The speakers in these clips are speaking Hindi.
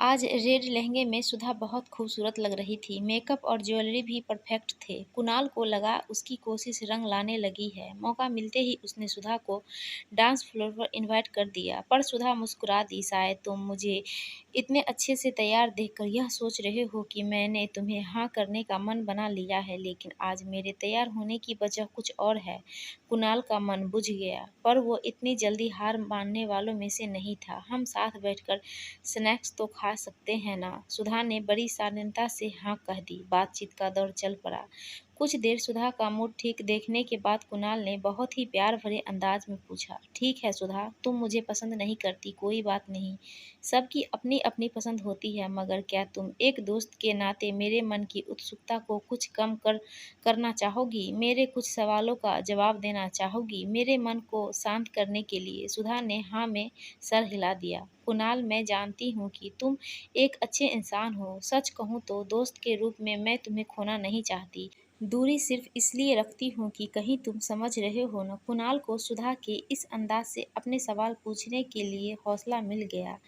आज रेड लहंगे में सुधा बहुत खूबसूरत लग रही थी। मेकअप और ज्वेलरी भी परफेक्ट थे। कुणाल को लगा उसकी कोशिश रंग लाने लगी है। मौका मिलते ही उसने सुधा को डांस फ्लोर पर इनवाइट कर दिया, पर सुधा मुस्कुरा दी। शायद तुम मुझे इतने अच्छे से तैयार देखकर यह सोच रहे हो कि मैंने तुम्हें हाँ करने का मन बना लिया है, लेकिन आज मेरे तैयार होने की वजह कुछ और है। कुणाल का मन बुझ गया, पर वो इतनी जल्दी हार मानने वालों में से नहीं था। हम साथ बैठकर स्नैक्स तो खा सकते हैं ना? सुधा ने बड़ी शालीनता से हाँ कह दी। बातचीत का दौर चल पड़ा। कुछ देर सुधा का मूड ठीक देखने के बाद कुणाल ने बहुत ही प्यार भरे अंदाज में पूछा, ठीक है सुधा, तुम मुझे पसंद नहीं करती, कोई बात नहीं। सबकी अपनी अपनी पसंद होती है, मगर क्या तुम एक दोस्त के नाते मेरे मन की उत्सुकता को कुछ कम करना चाहोगी? मेरे कुछ सवालों का जवाब देना चाहोगी? मेरे मन को शांत करने के लिए सुधा ने हाँ में सर हिला दिया। कुणाल, मैं जानती हूँ कि तुम एक अच्छे इंसान हो। सच कहूँ तो दोस्त के रूप में मैं तुम्हें खोना नहीं चाहती। दूरी सिर्फ इसलिए रखती हूँ कि कहीं तुम समझ रहे हो न। कुणाल को सुधा के इस अंदाज से अपने सवाल पूछने के लिए हौसला मिल गया।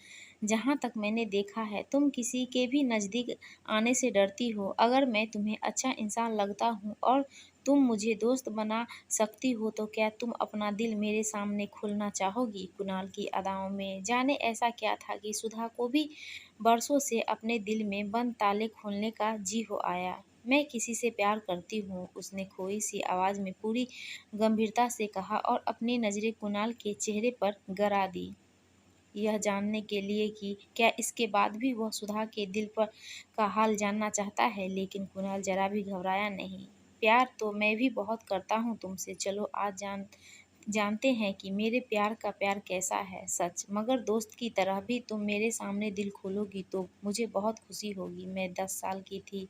जहाँ तक मैंने देखा है, तुम किसी के भी नज़दीक आने से डरती हो। अगर मैं तुम्हें अच्छा इंसान लगता हूँ और तुम मुझे दोस्त बना सकती हो, तो क्या तुम अपना दिल मेरे सामने खोलना चाहोगी? कुणाल की अदाओं में जाने ऐसा क्या था कि सुधा को भी बरसों से अपने दिल में बंद ताले खोलने का जी हो आया। मैं किसी से प्यार करती हूँ, उसने खोई सी आवाज़ में पूरी गंभीरता से कहा और अपनी नज़रें कुणाल के चेहरे पर गड़ा दी, यह जानने के लिए कि क्या इसके बाद भी वह सुधा के दिल पर का हाल जानना चाहता है। लेकिन कुणाल जरा भी घबराया नहीं। प्यार तो मैं भी बहुत करता हूँ तुमसे। चलो आज जानते हैं कि मेरे प्यार का प्यार कैसा है सच। मगर दोस्त की तरह भी तुम मेरे सामने दिल खोलोगी तो मुझे बहुत खुशी होगी। मैं 10 साल की थी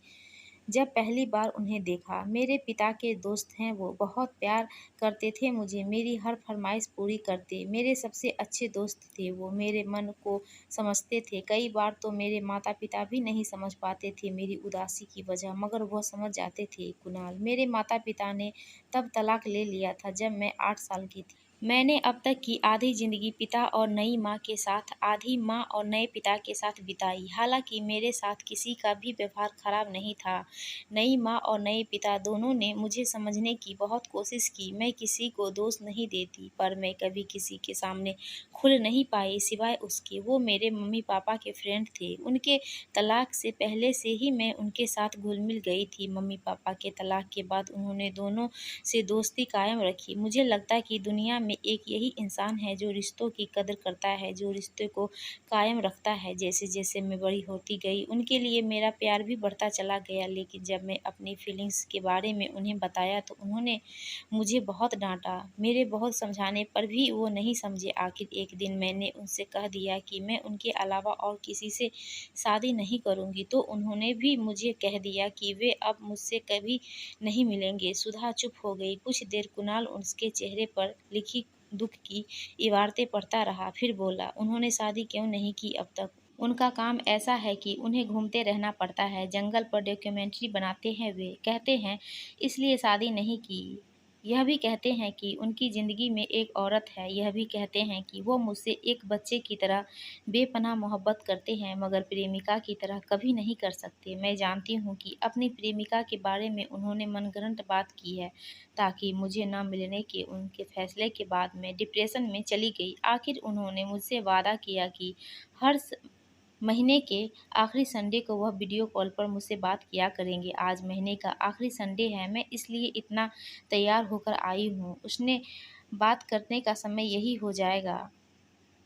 जब पहली बार उन्हें देखा। मेरे पिता के दोस्त हैं वो, बहुत प्यार करते थे मुझे, मेरी हर फरमाइश पूरी करते, मेरे सबसे अच्छे दोस्त थे वो, मेरे मन को समझते थे। कई बार तो मेरे माता पिता भी नहीं समझ पाते थे मेरी उदासी की वजह, मगर वह समझ जाते थे। कुणाल, मेरे माता पिता ने तब तलाक ले लिया था जब मैं 8 साल की थी। मैंने अब तक की आधी ज़िंदगी पिता और नई माँ के साथ, आधी माँ और नए पिता के साथ बिताई। हालांकि मेरे साथ किसी का भी व्यवहार खराब नहीं था। नई माँ और नए पिता दोनों ने मुझे समझने की बहुत कोशिश की। मैं किसी को दोष नहीं देती, पर मैं कभी किसी के सामने खुल नहीं पाई सिवाय उसके। वो मेरे मम्मी पापा के फ्रेंड थे। उनके तलाक से पहले से ही मैं उनके साथ घुल मिल गई थी। मम्मी पापा के तलाक के बाद उन्होंने दोनों से दोस्ती कायम रखी। मुझे लगता है कि दुनिया में एक यही इंसान है जो रिश्तों की कदर करता है, जो रिश्ते को कायम रखता है। जैसे जैसे मैं बड़ी होती गई, उनके लिए मेरा प्यार भी बढ़ता चला गया। लेकिन जब मैं अपनी फीलिंग्स के बारे में उन्हें बताया तो उन्होंने मुझे बहुत डांटा। मेरे बहुत समझाने पर भी वो नहीं समझे। आखिर एक दिन मैंने उनसे कह दिया कि मैं उनके अलावा और किसी से शादी नहीं करूँगी, तो उन्होंने भी मुझे कह दिया कि वे अब मुझसे कभी नहीं मिलेंगे। सुधा चुप हो गई। कुछ देर कुणाल उसके चेहरे पर लिखी दुख की इबारतें पढ़ता रहा, फिर बोला, उन्होंने शादी क्यों नहीं की अब तक? उनका काम ऐसा है कि उन्हें घूमते रहना पड़ता है, जंगल पर डॉक्यूमेंट्री बनाते हैं वे, कहते हैं इसलिए शादी नहीं की। यह भी कहते हैं कि उनकी ज़िंदगी में एक औरत है। यह भी कहते हैं कि वो मुझसे एक बच्चे की तरह बेपनाह मोहब्बत करते हैं, मगर प्रेमिका की तरह कभी नहीं कर सकते। मैं जानती हूँ कि अपनी प्रेमिका के बारे में उन्होंने मनगढ़ंत बात की है, ताकि मुझे न मिलने के उनके फैसले के बाद मैं डिप्रेशन में चली गई। आखिर उन्होंने मुझसे वादा किया कि हर महीने के आखिरी संडे को वह वीडियो कॉल पर मुझसे बात किया करेंगे। आज महीने का आखिरी संडे है, मैं इसलिए इतना तैयार होकर आई हूँ। उसने बात करने का समय यही हो जाएगा।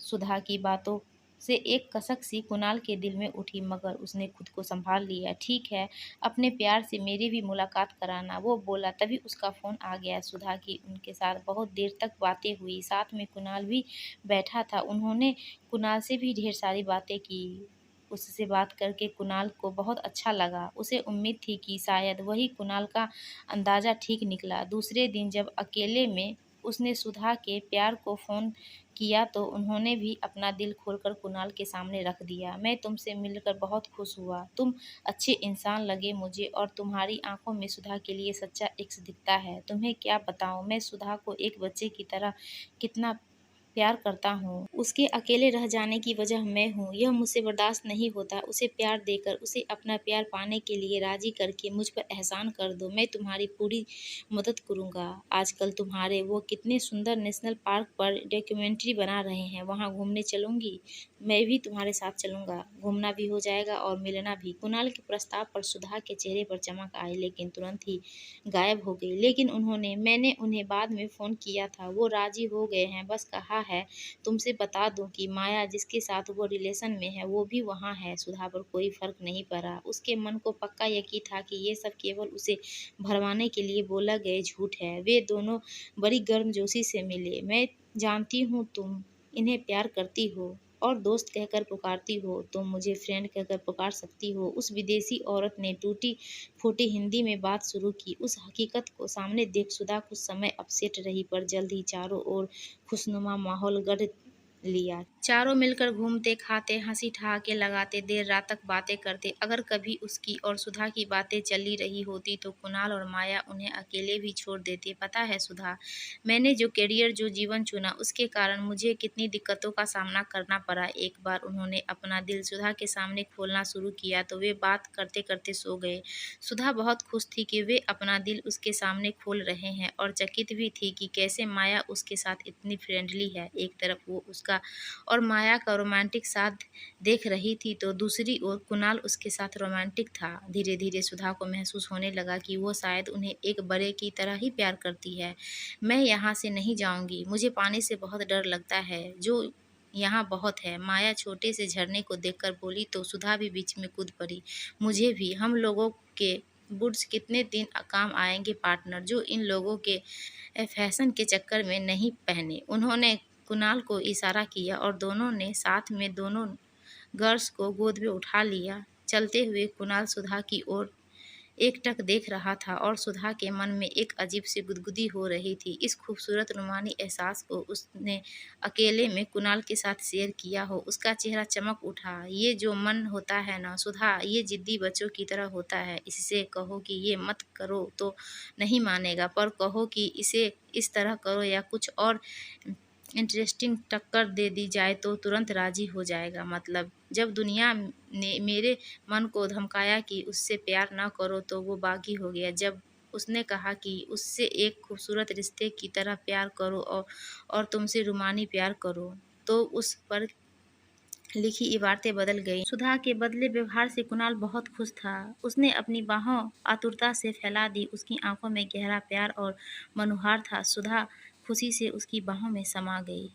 सुधा की बातों से एक कसक सी कुणाल के दिल में उठी, मगर उसने खुद को संभाल लिया। ठीक है, अपने प्यार से मेरी भी मुलाकात कराना, वो बोला। तभी उसका फ़ोन आ गया। सुधा की उनके साथ बहुत देर तक बातें हुई। साथ में कुणाल भी बैठा था। उन्होंने कुणाल से भी ढेर सारी बातें की। उससे बात करके कुणाल को बहुत अच्छा लगा। उसे उम्मीद थी कि शायद वही कुणाल का अंदाज़ा ठीक निकला। दूसरे दिन जब अकेले में उसने सुधा के प्यार को फ़ोन किया तो उन्होंने भी अपना दिल खोलकर कुणाल के सामने रख दिया। मैं तुमसे मिलकर बहुत खुश हुआ। तुम अच्छे इंसान लगे मुझे और तुम्हारी आंखों में सुधा के लिए सच्चा इश्क दिखता है। तुम्हें क्या बताऊं, मैं सुधा को एक बच्चे की तरह कितना प्यार करता हूँ। उसके अकेले रह जाने की वजह मैं हूँ। यह मुझसे बर्दाश्त नहीं होता। उसे प्यार देकर, उसे अपना प्यार पाने के लिए राज़ी करके मुझ पर एहसान कर दो। मैं तुम्हारी पूरी मदद करूँगा। आजकल तुम्हारे वो कितने सुंदर नेशनल पार्क पर डॉक्यूमेंट्री बना रहे हैं, वहाँ घूमने चलूँगी? मैं भी तुम्हारे साथ चलूँगा। घूमना भी हो जाएगा और मिलना भी। कुणाल के प्रस्ताव पर सुधा के चेहरे पर चमक आई, लेकिन तुरंत ही गायब हो गई। लेकिन मैंने उन्हें बाद में फ़ोन किया था, वो राज़ी हो गए हैं। बस कहा है तुमसे बता दूँ कि माया जिसके साथ वो रिलेशन में है, वो भी वहाँ है। सुधा पर कोई फ़र्क नहीं पड़ा। उसके मन को पक्का यकीन था कि ये सब केवल उसे भरमाने के लिए बोला गया झूठ है। वे दोनों बड़ी गर्मजोशी से मिले। मैं जानती हूँ तुम इन्हें प्यार करती हो और दोस्त कहकर पुकारती हो, तुम मुझे फ्रेंड कहकर पुकार सकती हो। उस विदेशी औरत ने टूटी-फूटी हिंदी में बात शुरू की। उस हकीकत को सामने देख सुधा कुछ समय अपसेट रही, पर जल्द ही चारों ओर खुशनुमा माहौल गढ़ लिया। चारों मिलकर घूमते, खाते, हंसी ठहाके लगाते, देर रात तक बातें करते। अगर कभी उसकी और सुधा की बातें चली रही होती तो कुणाल और माया उन्हें अकेले भी छोड़ देते। पता है सुधा, मैंने जो करियर, जो जीवन चुना, उसके कारण मुझे कितनी दिक्कतों का सामना करना पड़ा। एक बार उन्होंने अपना दिल सुधा के सामने खोलना शुरू किया तो वे बात करते करते सो गए। सुधा बहुत खुश थी कि वे अपना दिल उसके सामने खोल रहे हैं, और चकित भी थी कि कैसे माया उसके साथ इतनी फ्रेंडली है। एक तरफ वो उसका और माया का रोमांटिक साथ देख रही थी तो दूसरी ओर कुणाल उसके साथ रोमांटिक था। धीरे धीरे सुधा को महसूस होने लगा कि वो शायद उन्हें एक बड़े की तरह ही प्यार करती है। मैं यहाँ से नहीं जाऊँगी, मुझे पानी से बहुत डर लगता है, जो यहाँ बहुत है। माया छोटे से झरने को देखकर बोली तो सुधा भी बीच में कूद पड़ी। मुझे भी। हम लोगों के बूट्स कितने दिन काम आएंगे पार्टनर, जो इन लोगों के फैशन के चक्कर में नहीं पहने। उन्होंने कुणाल को इशारा किया और दोनों ने साथ में दोनों गर्ल्स को गोद में उठा लिया। चलते हुए कुणाल सुधा की ओर एकटक देख रहा था और सुधा के मन में एक अजीब सी गुदगुदी हो रही थी। इस खूबसूरत रूमानी एहसास को उसने अकेले में कुणाल के साथ शेयर किया हो। उसका चेहरा चमक उठा। ये जो मन होता है ना सुधा, ये जिद्दी बच्चों की तरह होता है। इससे कहो कि ये मत करो तो नहीं मानेगा, पर कहो कि इसे इस तरह करो या कुछ और इंटरेस्टिंग टक्कर दे दी जाए तो तुरंत राज़ी हो जाएगा। मतलब जब दुनिया ने मेरे मन को धमकाया कि उससे प्यार ना करो तो वो बागी हो गया। जब उसने कहा कि उससे एक खूबसूरत रिश्ते की तरह प्यार करो और तुमसे रूमानी प्यार करो, तो उस पर लिखी इबारतें बदल गईं। सुधा के बदले व्यवहार से कुणाल बहुत खुश था। उसने अपनी बाहों आतुरता से फैला दी। उसकी आंखों में गहरा प्यार और मनुहार था। सुधा खुशी से उसकी बाहों में समा गई।